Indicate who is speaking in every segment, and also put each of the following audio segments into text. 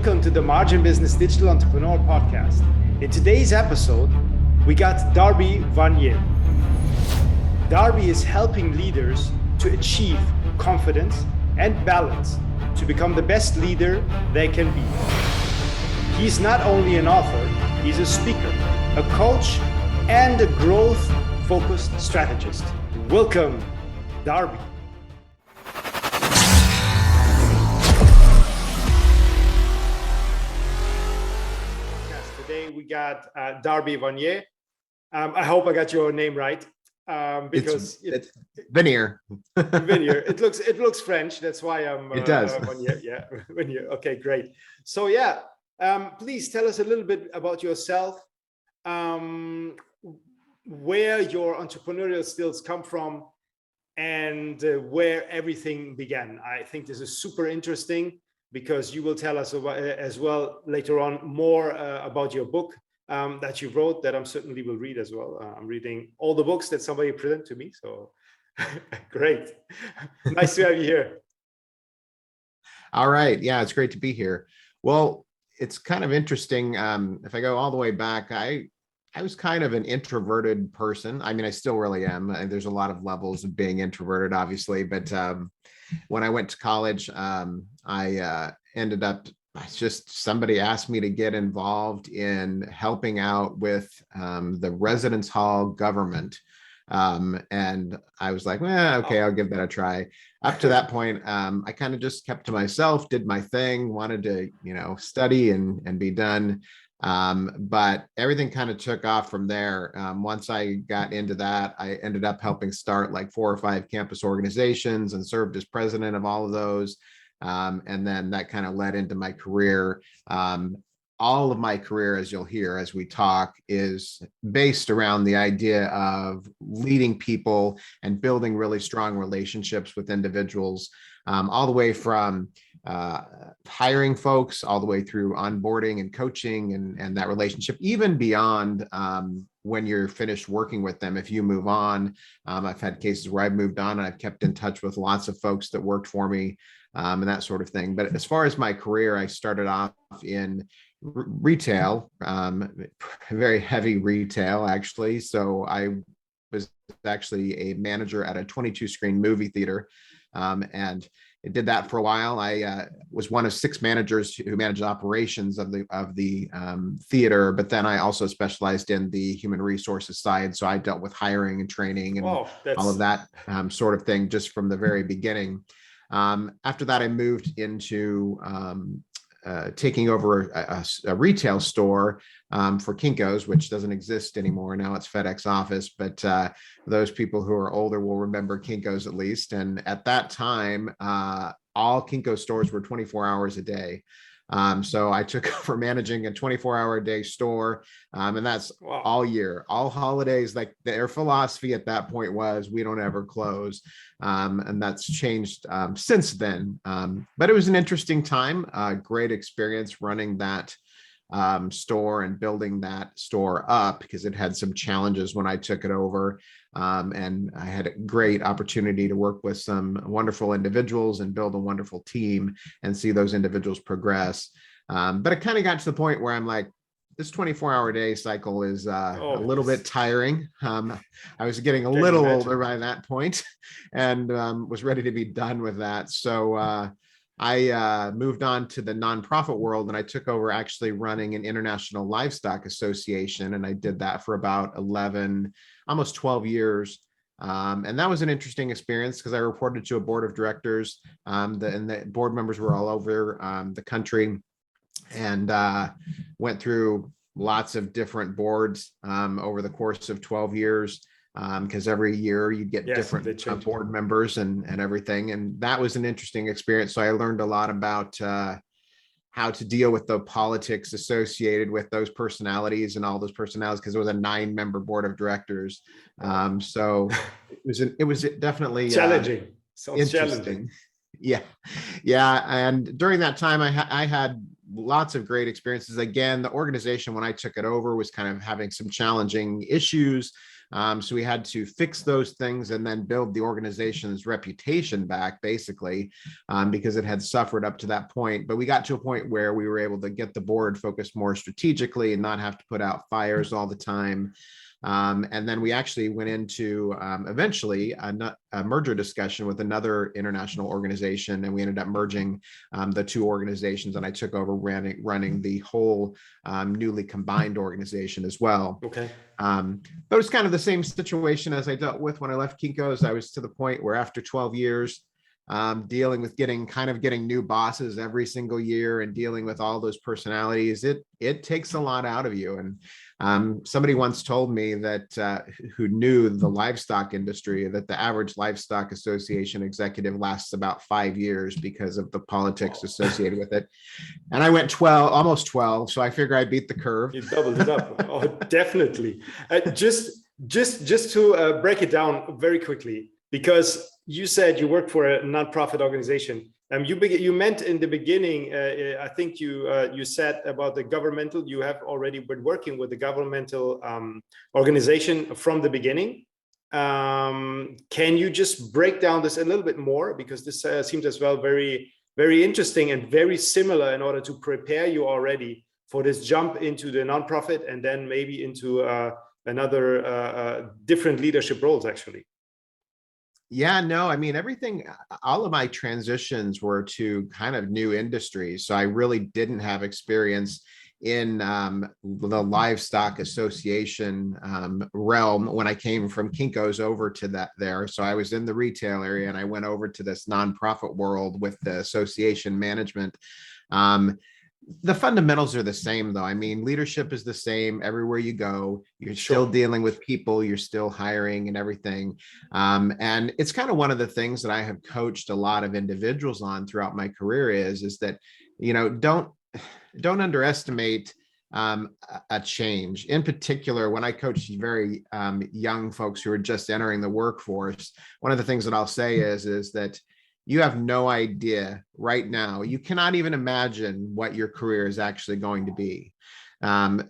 Speaker 1: Welcome to the Margin Business Digital Entrepreneur Podcast. In today's episode, we got Darby Vannier. Darby is helping leaders to achieve confidence and balance to become the best leader they can be. He's not only an author, he's a speaker, a coach, and a growth-focused strategist. Welcome, Darby. Today we got Darby Vannier. I hope I got your name right, because
Speaker 2: it's Vannier.
Speaker 1: Vannier. It looks French. That's why I'm.
Speaker 2: It does.
Speaker 1: Vannier. Yeah, Vannier. Okay, great. So yeah, please tell us a little bit about yourself, where your entrepreneurial skills come from, and where everything began. I think this is super interesting, because you will tell us about, as well later on, more about your book that you wrote, that I certainly will read as well. I'm reading all the books that somebody presented to me, so great. Nice to have you here.
Speaker 2: All right. Yeah, it's great to be here. Well, it's kind of interesting. If I go all the way back, I was kind of an introverted person. I mean, I still really am. There's a lot of levels of being introverted, obviously, but when I went to college, I ended up somebody asked me to get involved in helping out with the residence hall government. And I was like, well, okay, I'll give that a try. Up to that point, I kind of just kept to myself, did my thing, wanted to, study and be done. But everything kind of took off from there. Once I got into that, I ended up helping start like 4 or 5 campus organizations and served as president of all of those. And then that kind of led into my career. All of my career, as you'll hear as we talk, is based around the idea of leading people and building really strong relationships with individuals, all the way from hiring folks, all the way through onboarding and coaching and that relationship, even beyond when you're finished working with them. If you move on, I've had cases where I've moved on and I've kept in touch with lots of folks that worked for me, and that sort of thing. But as far as my career, I started off in retail, very heavy retail, actually. So I was actually a manager at a 22 screen movie theater, and I did that for a while. I was one of 6 managers who managed operations of the theater, but then I also specialized in the human resources side. So I dealt with hiring and training and all of that sort of thing just from the very beginning. After that, I moved into taking over a retail store for Kinko's, which doesn't exist anymore. Now it's FedEx Office, but those people who are older will remember Kinko's at least. And at that time, all Kinko's stores were 24 hours a day. So I took over managing a 24-hour-a-day store, and that's all year, all holidays. Like their philosophy at that point was, we don't ever close, and that's changed since then. But it was an interesting time, great experience running that store and building that store up, because it had some challenges when I took it over. And I had a great opportunity to work with some wonderful individuals and build a wonderful team and see those individuals progress. But it kind of got to the point where I'm like, this 24-hour-a-day cycle is a little bit tiring. I was getting a little older by that point and was ready to be done with that. So I moved on to the nonprofit world, and I took over actually running an international livestock association. And I did that for about almost 12 years. And that was an interesting experience because I reported to a board of directors, and the board members were all over the country, and went through lots of different boards over the course of 12 years. Because every year you get different board members and everything. And that was an interesting experience. So I learned a lot about how to deal with the politics associated with those personalities and all those personalities, because it was a 9-member board of directors. So it was definitely
Speaker 1: challenging.
Speaker 2: Interesting. Yeah. And during that time, I had lots of great experiences. Again, the organization, when I took it over, was kind of having some challenging issues. So we had to fix those things and then build the organization's reputation back, basically, because it had suffered up to that point. But we got to a point where we were able to get the board focused more strategically and not have to put out fires all the time. And then we actually went into eventually a merger discussion with another international organization, and we ended up merging the two organizations, and I took over running the whole newly combined organization as well.
Speaker 1: Okay.
Speaker 2: But it was kind of the same situation as I dealt with when I left Kinko's. I was to the point where after 12 years, dealing with getting new bosses every single year and dealing with all those personalities, it takes a lot out of you. And somebody once told me that who knew the livestock industry, that the average livestock association executive lasts about 5 years because of the politics associated with it. And I went almost 12, so I figure I beat the curve.
Speaker 1: You doubled it up. Oh, definitely. Just to break it down very quickly, because you said you work for a nonprofit organization. You meant in the beginning, I think you said about the governmental, you have already been working with the governmental organization from the beginning. Can you just break down this a little bit more? Because this seems as well very, very interesting and very similar in order to prepare you already for this jump into the nonprofit and then maybe into another different leadership roles, actually.
Speaker 2: Yeah, no, I mean, all of my transitions were to kind of new industries. So I really didn't have experience in the livestock association realm when I came from Kinko's over to that there. So I was in the retail area and I went over to this nonprofit world with the association management. The fundamentals are the same, though. I mean, leadership is the same everywhere you go. You're still dealing with people, you're still hiring and everything. And it's kind of one of the things that I have coached a lot of individuals on throughout my career is that, don't underestimate a change. In particular, when I coach very young folks who are just entering the workforce, one of the things that I'll say is that you have no idea right now. You cannot even imagine what your career is actually going to be.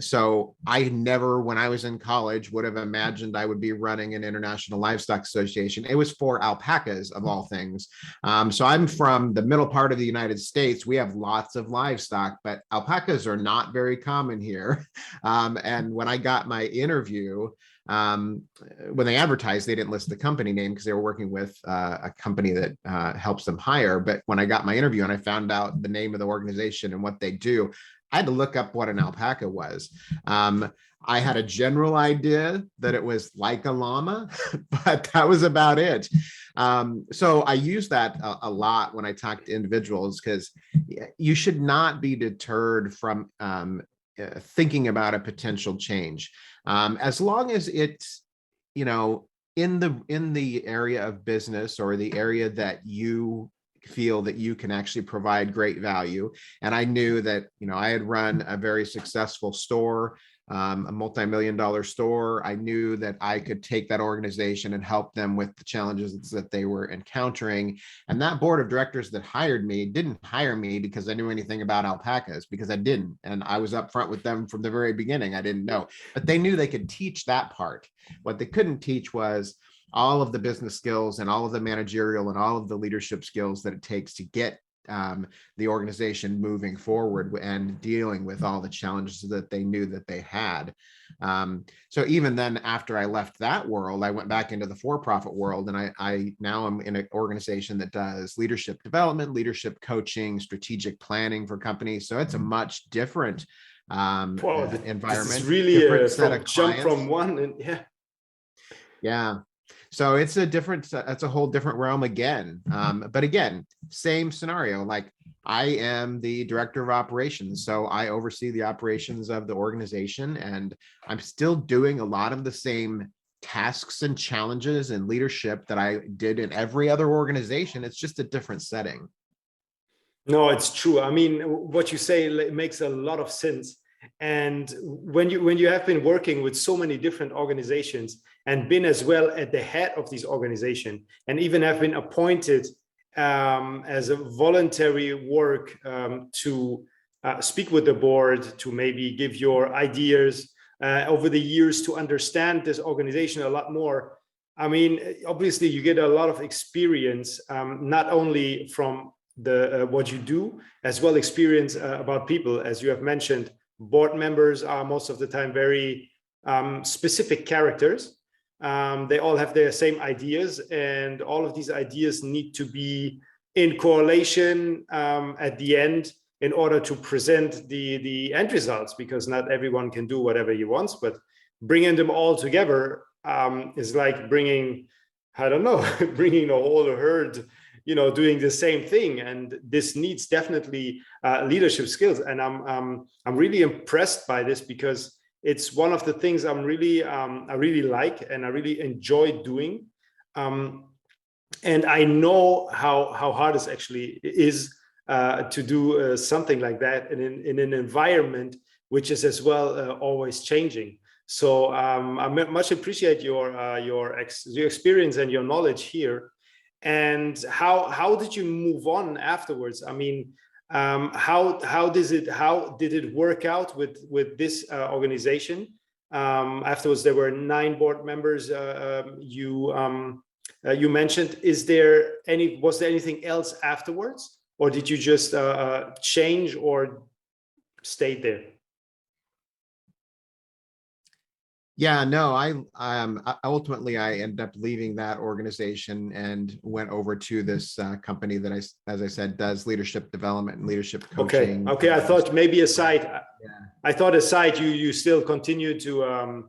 Speaker 2: So I never, when I was in college, would have imagined I would be running an international livestock association. It was for alpacas, of all things. So I'm from the middle part of the United States. We have lots of livestock, but alpacas are not very common here. And when I got my interview, when they advertised, they didn't list the company name because they were working with a company that helps them hire. But when I got my interview and I found out the name of the organization and what they do, I had to look up what an alpaca was. I had a general idea that it was like a llama, but that was about it. So I use that a lot when I talk to individuals, because you should not be deterred from thinking about a potential change. As long as it's, in the area of business or the area that you feel that you can actually provide great value. And I knew that, I had run a very successful store, a multi-million-dollar store. I knew that I could take that organization and help them with the challenges that they were encountering. And that board of directors that hired me didn't hire me because I knew anything about alpacas, because I didn't. And I was upfront with them from the very beginning. I didn't know, but they knew they could teach that part. What they couldn't teach was all of the business skills and all of the managerial and all of the leadership skills that it takes to get the organization moving forward and dealing with all the challenges that they knew that they had. So even then, after I left that world, I went back into the for-profit world, and I now am in an organization that does leadership development, leadership coaching, strategic planning for companies. So it's a much different environment.
Speaker 1: This is really a jump from one, and
Speaker 2: yeah. So it's that's a whole different realm again. But again, same scenario. Like, I am the director of operations, so I oversee the operations of the organization, and I'm still doing a lot of the same tasks and challenges and leadership that I did in every other organization. It's just a different setting.
Speaker 1: No, it's true. I mean, what you say makes a lot of sense. And when you have been working with so many different organizations and been as well at the head of these organizations, and even have been appointed as a voluntary work to speak with the board, to maybe give your ideas over the years to understand this organization a lot more. I mean, obviously you get a lot of experience, not only from the what you do, as well experience about people. As you have mentioned, board members are most of the time very specific characters. They all have their same ideas, and all of these ideas need to be in correlation at the end in order to present the end results, because not everyone can do whatever he wants, but bringing them all together is like bringing, I don't know, bringing a whole herd, doing the same thing. And this needs definitely leadership skills. And I'm really impressed by this, because it's one of the things I really like and I really enjoy doing. And I know how hard it actually is to do something like that in an environment which is as well always changing. So I much appreciate your experience and your knowledge here. And how did you move on afterwards? I mean, how did it work out with this organization? Afterwards, there were 9 board members. You mentioned. Was there anything else afterwards, or did you just change or stay there?
Speaker 2: Yeah, no, I ultimately I ended up leaving that organization and went over to this company that as I said, does leadership development and leadership coaching.
Speaker 1: Okay. I thought maybe aside.
Speaker 2: Yeah.
Speaker 1: I thought aside you still continue to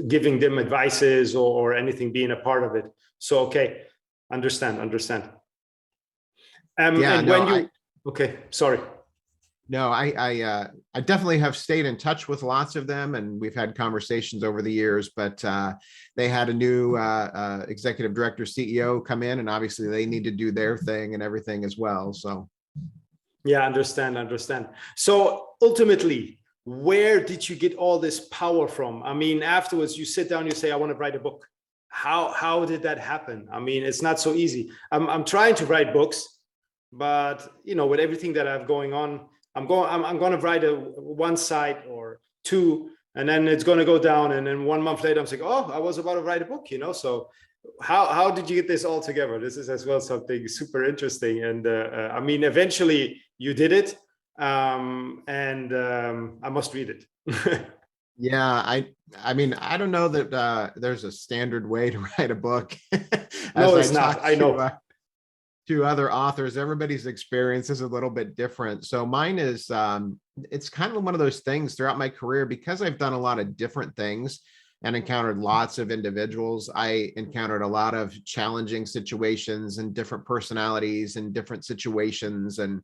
Speaker 1: giving them advices or anything, being a part of it. So okay, understand.
Speaker 2: Yeah,
Speaker 1: and
Speaker 2: no,
Speaker 1: when you okay, sorry.
Speaker 2: No, I definitely have stayed in touch with lots of them, and we've had conversations over the years. But they had a new executive director, CEO come in, and obviously they need to do their thing and everything as well. So,
Speaker 1: yeah, understand. So ultimately, where did you get all this power from? I mean, afterwards you sit down, you say, I want to write a book. How did that happen? I mean, it's not so easy. I'm trying to write books, but with everything that I have going on, I'm going to write one side or two, and then it's going to go down. And then 1 month later, I'm saying, oh, I was about to write a bok, So how did you get this all together? This is as well something super interesting. And I mean, eventually you did it. And I must read it.
Speaker 2: yeah, I mean, I don't know that there's a standard way to write a book.
Speaker 1: No, it's not. I know.
Speaker 2: To other authors, everybody's experience is a little bit different. So mine is, it's kind of one of those things throughout my career, because I've done a lot of different things and encountered lots of individuals. I encountered a lot of challenging situations and different personalities and different situations. And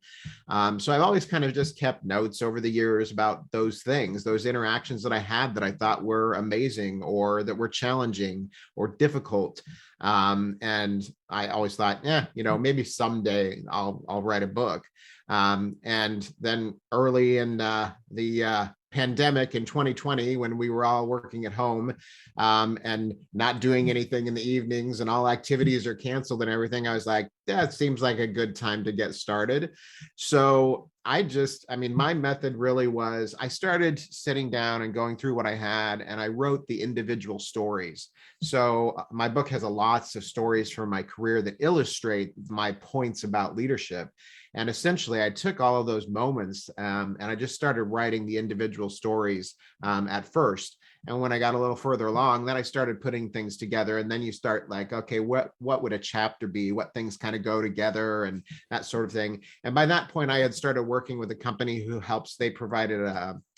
Speaker 2: so I've always kind of just kept notes over the years about those things, those interactions that I had that I thought were amazing or that were challenging or difficult. And I always thought, maybe someday I'll write a book. And then early in the pandemic in 2020, when we were all working at home and not doing anything in the evenings and all activities are canceled and everything, I was like, that seems like a good time to get started. So my method really was, I started sitting down and going through what I had, and I wrote the individual stories. So my book has lots of stories from my career that illustrate my points about leadership. And essentially, I took all of those moments and I just started writing the individual stories at first. And when I got a little further along, then I started putting things together. And then you start like, okay, what would a chapter be? What things kind of go together and that sort of thing. And by that point, I had started working with a company who helps. They provided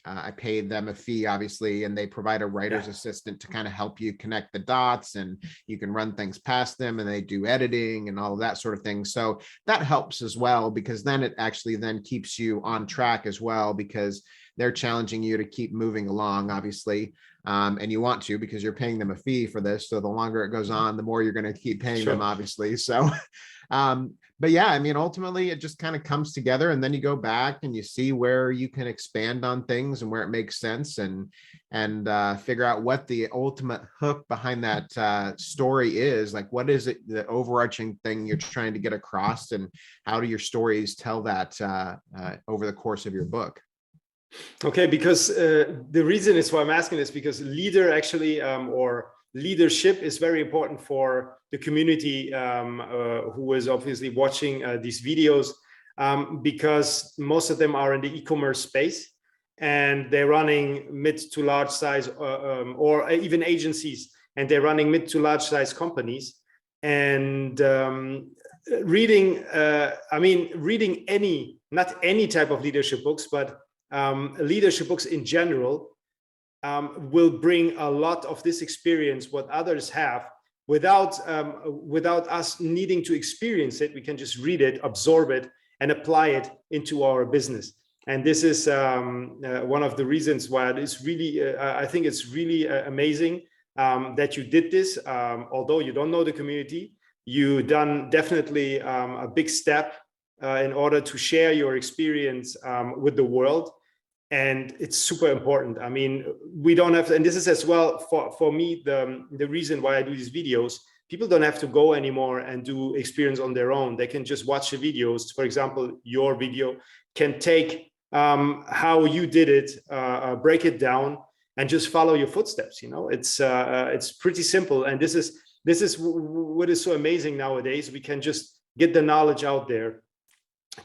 Speaker 2: I paid them a fee, obviously, and they provide a writer's assistant to kind of help you connect the dots, and you can run things past them, and they do editing and all of that sort of thing. So that helps as well, because then it actually then keeps you on track as well, because they're challenging you to keep moving along, obviously. And you want to, because you're paying them a fee for this. So the longer it goes on, the more you're going to keep paying them, obviously. So, but yeah, I mean, ultimately it just kind of comes together, and then you go back and you see where you can expand on things and where it makes sense, and figure out what the ultimate hook behind that story is. Like, what is it, the overarching thing you're trying to get across, and how do your stories tell that over the course of your book?
Speaker 1: Okay, because the reason is why I'm asking this, because leader actually, or leadership is very important for the community who is obviously watching these videos, because most of them are in the e-commerce space and they're running mid to large size or even agencies, and they're running mid to large size companies. And reading, reading not any type of leadership books, but leadership books in general will bring a lot of this experience, what others have, without us needing to experience it. We can just read it, absorb it, and apply it into our business. And this is one of the reasons why it is really, I think it's really amazing that you did this. Although you don't know the community, you done definitely a big step in order to share your experience with the world. And it's super important. I mean, we don't have to, and this is as well for me, the reason why I do these videos. People don't have to go anymore and do experience on their own. They can just watch the videos. For example, your video can take how you did it, break it down, and just follow your footsteps. You know, it's pretty simple. And this is what is so amazing nowadays. We can just get the knowledge out there,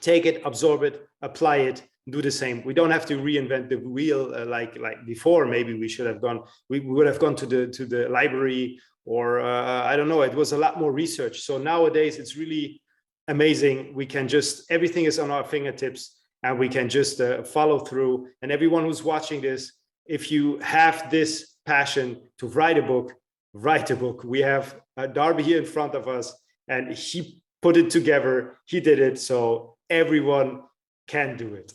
Speaker 1: take it, absorb it, apply it, do the same. We don't have to reinvent the wheel like before. Maybe we would have gone to the library, or I don't know. It was a lot more research. So nowadays it's really amazing. We can just, everything is on our fingertips, and we can just follow through. And everyone who's watching this, if you have this passion to write a book, write a book. We have Darby here in front of us, and he put it together. He did it. So everyone can do it.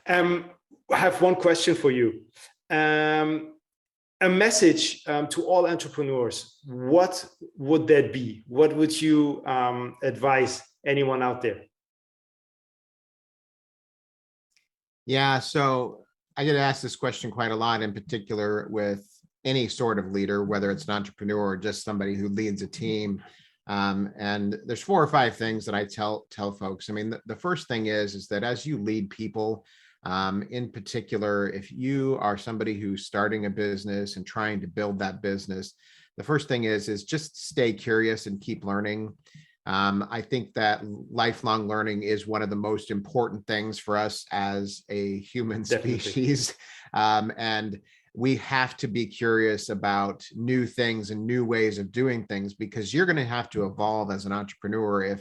Speaker 1: I have one question for you. A message to all entrepreneurs. What would that be? What would you advise anyone out there?
Speaker 2: Yeah, so I get asked this question quite a lot, in particular with any sort of leader, whether it's an entrepreneur or just somebody who leads a team. And there's 4 or 5 things that I tell folks. I mean, the first thing is that as you lead people, in particular, if you are somebody who's starting a business and trying to build that business, the first thing is just stay curious and keep learning. I think that lifelong learning is one of the most important things for us as a human species. And we have to be curious about new things and new ways of doing things, because you're going to have to evolve as an entrepreneur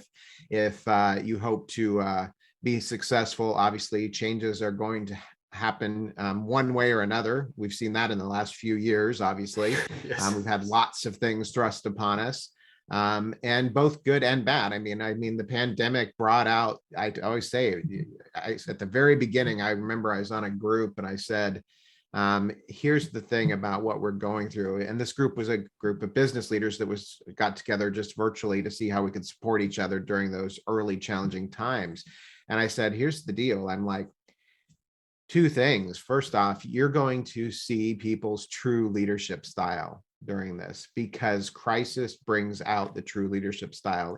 Speaker 2: if you hope to be successful. Obviously, changes are going to happen one way or another. We've seen that in the last few years, obviously. Yes. We've had lots of things thrust upon us, and both good and bad. I mean, the pandemic brought out, I always say, at the very beginning, I remember I was on a group and I said, here's the thing about what we're going through. And this group was a group of business leaders that got together just virtually to see how we could support each other during those early challenging times. And I said, here's the deal. I'm like, 2 things. First off, you're going to see people's true leadership style during this, because crisis brings out the true leadership style.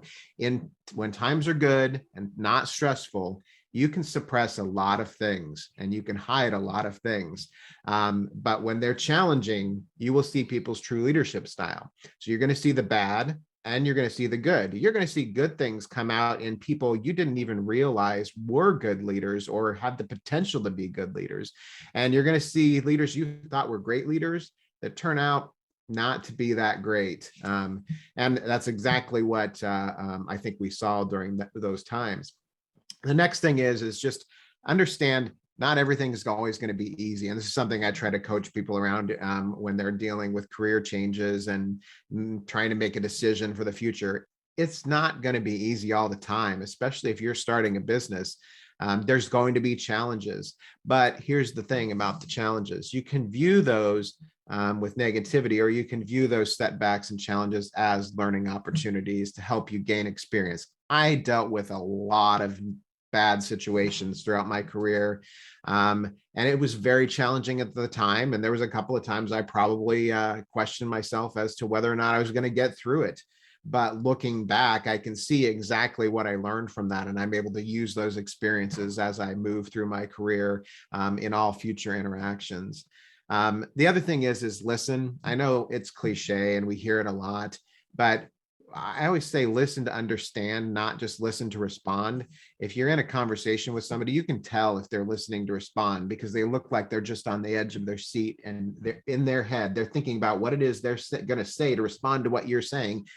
Speaker 2: When times are good and not stressful, you can suppress a lot of things and you can hide a lot of things. But when they're challenging, you will see people's true leadership style. So you're going to see the bad and you're going to see the good. You're going to see good things come out in people you didn't even realize were good leaders or had the potential to be good leaders. And you're going to see leaders you thought were great leaders that turn out not to be that great. And that's exactly what I think we saw during those times. The next thing is just understand not everything is always going to be easy. And this is something I try to coach people around when they're dealing with career changes and trying to make a decision for the future. It's not going to be easy all the time, especially if you're starting a business. There's going to be challenges. But here's the thing about the challenges. You can view those with negativity, or you can view those setbacks and challenges as learning opportunities to help you gain experience. I dealt with a lot of bad situations throughout my career. And it was very challenging at the time. And there was a couple of times I probably questioned myself as to whether or not I was going to get through it. but looking back, I can see exactly what I learned from that, and I'm able to use those experiences as I move through my career in all future interactions. The other thing is listen. I know it's cliche and we hear it a lot, but I always say listen to understand, not just listen to respond. If you're in a conversation with somebody, you can tell if they're listening to respond because they look like they're just on the edge of their seat and they're in their head. They're thinking about what it is they're going to say to respond to what you're saying.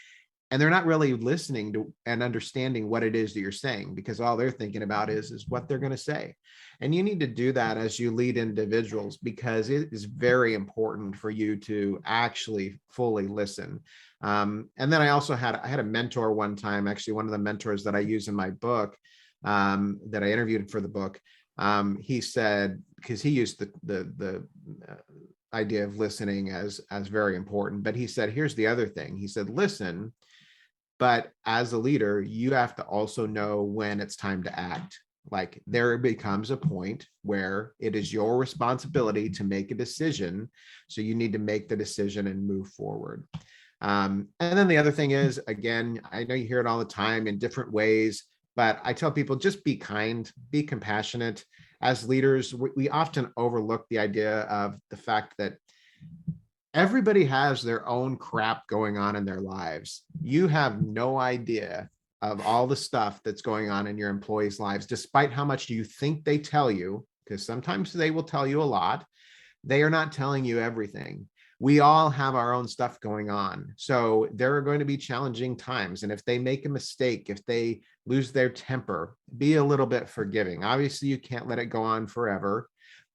Speaker 2: And they're not really listening to and understanding what it is that you're saying because all they're thinking about is what they're going to say. And you need to do that as you lead individuals because it is very important for you to actually fully listen. And then I had a mentor one time, actually one of the mentors that I use in my book that I interviewed for the book. He said, because he used the idea of listening as very important, but he said, here's the other thing. He said, listen, but as a leader, you have to also know when it's time to act. Like there becomes a point where it is your responsibility to make a decision. So you need to make the decision and move forward. And then the other thing is, again, I know you hear it all the time in different ways, but I tell people just be kind, be compassionate. As leaders, we often overlook the idea of the fact that everybody has their own crap going on in their lives. You have no idea of all the stuff that's going on in your employees' lives, despite how much you think they tell you, because sometimes they will tell you a lot. They are not telling you everything. We all have our own stuff going on. So there are going to be challenging times. And if they make a mistake, if they lose their temper, be a little bit forgiving. Obviously, you can't let it go on forever,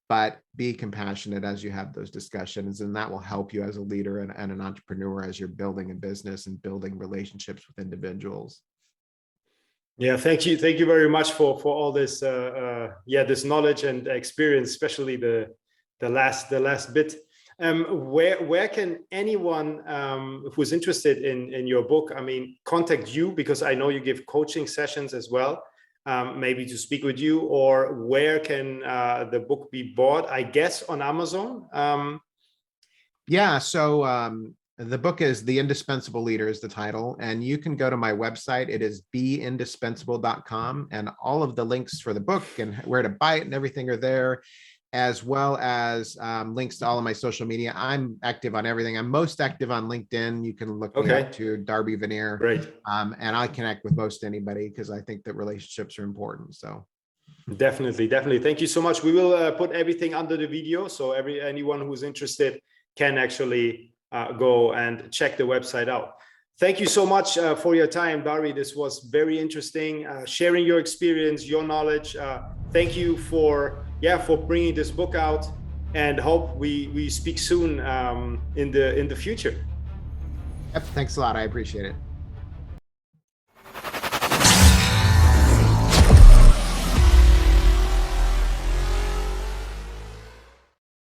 Speaker 2: but be compassionate as you have those discussions. And that will help you as a leader and an entrepreneur as you're building a business and building relationships with individuals.
Speaker 1: Yeah, thank you very much for all this this knowledge and experience, especially the last bit. Where can anyone who's interested in your book, I mean, contact you, because I know you give coaching sessions as well, maybe to speak with you, or where can the book be bought? I guess on Amazon.
Speaker 2: So the book is The Indispensable Leader is the title, and you can go to my website. It is beindispensable.com, and all of the links for the book and where to buy it and everything are there, as well as links to all of my social media. I'm active on everything. I'm most active on LinkedIn. You can look me up to Darby Vannier.
Speaker 1: Great.
Speaker 2: And I connect with most anybody because I think that relationships are important. So
Speaker 1: definitely. Thank you so much. We will put everything under the video, so anyone who's interested can actually go and check the website out. Thank you so much for your time, Darby. This was very interesting, sharing your experience, your knowledge. Thank you for bringing this book out, and hope we speak soon in the future.
Speaker 2: Yep, thanks a lot. I appreciate it.